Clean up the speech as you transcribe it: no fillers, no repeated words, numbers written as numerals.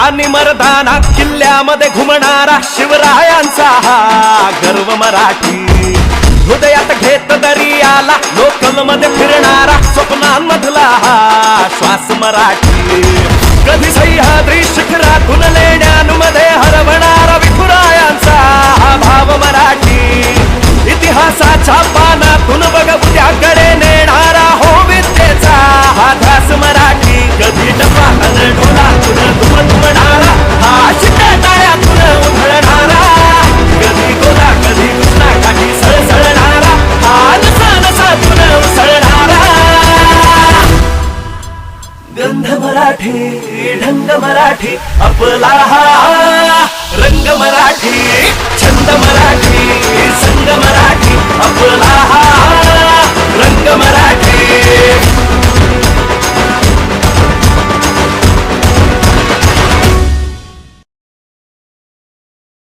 आणि मर्दाना किल्ल्यामध्ये घुमणारा शिवरायांचा हा गर्व मराठी. हृदयात घेत दरियाला लोकल मध्ये फिरणारा स्वप्नांमधला हा श्वास मराठी. कधी सह्याद्री शिखरातून लेण्यांमध्ये हरवणारा विठुरायांचा हा भाव मराठी. इतिहासाच्या पानातून बघ उद्याकडे नेणारा हो विद्येचा हा ध्यास मराठी. कधी टपाल ढोलातून दुमदुमणारा हा शिटाळ्यातून उधळणारा. कधी गोदा कधी कृष्णा काठी सळसळणारा हा नसातून उसळणारा. गंध मराठी ढंग मराठी आपला हा रंग मराठी.